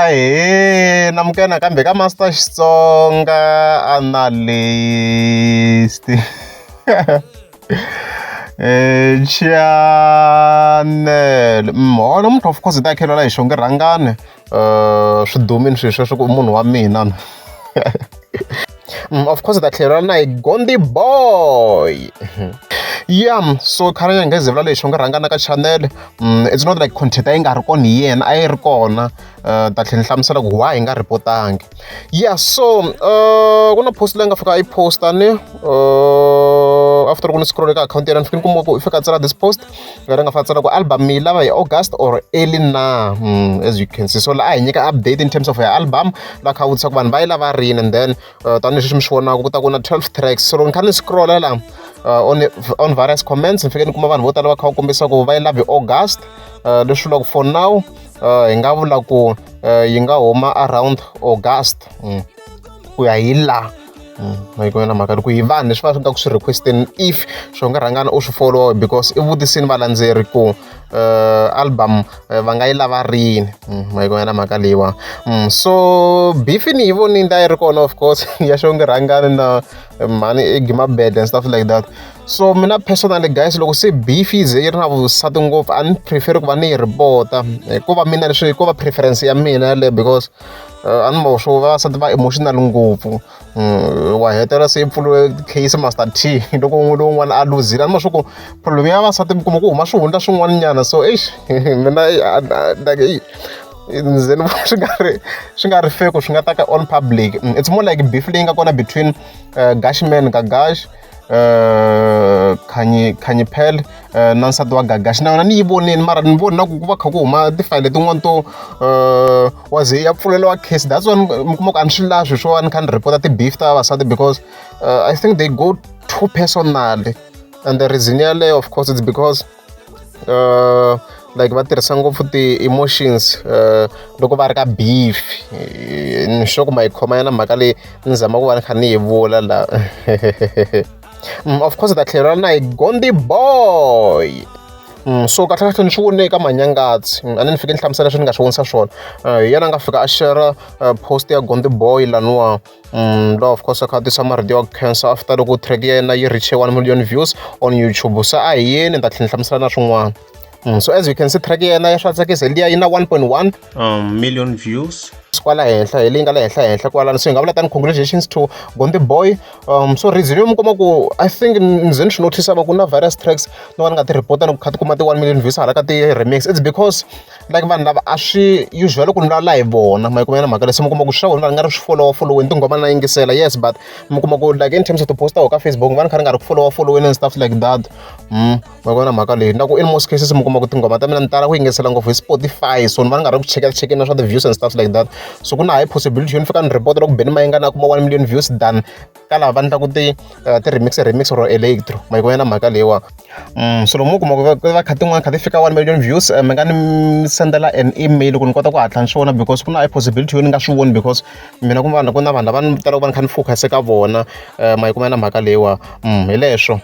Ahee, namukela kambe ka Master Xitsonga analyst. Channel mholo mntu of course takhelwa hi xonge rhangane swi dumini sweswo swi ku munhu wa mina of course ta tlheriwa na hi Gondi Boy. Yeah, so khale nga ngezi vula lexi u nga rhangana ka channel. It's not like content yi nga ri kona hi yena, a yi ri kona. Ta tlhela ni hlamusela ku why hi nga ripotangi. Yeah, so ku na post leyi nga fika yi posta ni after ku ni scroll eka account yena ni fika ni kuma ku i fika tsala this post leyi nga fika tsala ku album yi lava hi August or early na, as you can see. So la a hi nyika update in terms of her album la kha vutisa ku vanhu va yi lava rini, and then tanihileswi mi swi vonaka ku ta ku na 12 tracks. So ni kha ni scroll la on various comments ni fike ni kuma vanhu vo tala va kha va kombisa ku va yi lava hi August. Leswi vulaka for now hi nga vula ku yi nga huma around August ku ya hi la na mhaka ku hi vanhu leswi va nga ku swi requesteni if swo nga rhangana u swi follow, because i vutisini valandzeri ku album va nga yi lava rini na mhaka leyiwa. So beef ni yi vonini ta yi ri kona of course ya xo nga rhangana na mhani i Gimabed and stuff like that. So mina personally guys, loko se beef yi ze yi ri na vusati ngopfu a ni prefer ku va ni yi report-a ku va mina leswi ku va preference ya mina yaleyo, because a ni mo swo vavasati va emotional ngopfu. Wa hetela se pfuriwe case Master T loko lowun'wana a luzile, a ni mo swa ku problem ya vavasati mi kuma ku huma swihundla swin'wana nyana. So mina like nze ni vona swi nga ri fair ku swi nga ta ka on public. It's more like beef leyi nga kona between Gashman Gagash, Khanyi Pearl na nsati wa Gagash na yona ni yi voneni, mara ni voni na ku va kha ku huma tifayile tin'wana to wa ze ya pfuleliwa case. That's why mi kuma ku a ni swi lavi swilo swo ni kha ni report-a ti-beef ta vavasati, because I think they go too personal, and the reason yaleyo of course it's because like va tirhisa ngopfu ti-emotions loko va ri ka beef. Ni sure ku ma yi khoma yana mhaka leyi ni zama ku va ni kha ni yi vula la. Of course ta tlheriwa na hi Gondi Boy. So kahlekahle ni swi vone eka Manyangatsi, a ni fike ni hlamusela leswi ni nga swi vonisa swona. Hi yena a nga fika a share post ya Gondi Boy laniwa laha of course a kha tisa marito ya cancer after loko track ya yena yi reach 1 million views on YouTube. So a hi yeni ni ta tlhela ni hlamusela na swin'wana. So as you can see track ya yena ya swa tsakisa liya yi na 1.1 million views kwala henhla, hi leyi nga le henhla kwalano. So hi nga vula tani congratulations to Gondi Boy. So reason yo mi kuma ku I think nze ni swi notice va ku na various tracks no va ni nga ti report ni ku kha ti kuma ti 1 million views hala ka ti-remix. It's because like vanhu lava a swi usually ku ni vulavula hi vona ma yi kuma na mhaka leyi. Se mi kuma ku swa vona va nga ri swi followeni tinghoma na yingisela, yes, but mi kuma ku like in terms of ti-poster ka Facebook va ni kha ni nga ri ku followeni and stuff like that. Ma yi kuma na mhaka leyi na ku in most cases mi kuma ku tinghoma ta mina ni tala ku yingisela ngopfu hi Spotify, so ni va ni nga ri ku chekela swa the-views and stuff like that. So ku na high possibility yo ni fika ni report loko Benny Mayengani a kuma 1 million views than ka lava va endlaku ti-remix or electro. Ma yi kuma na mhaka leyiwa. So loko mo kuma ku va kha tin'wana kha ti fika 1 million views, mi nga ni sendela an email ku ni kota ku hatla ni swona, because ku na high possibility yo ni nga swi voni, because mina ku na vanhu lava ni tala ku va ni kha ni focus eka vona. Ma yi kuma na mhaka leyiwa. Hi leswo.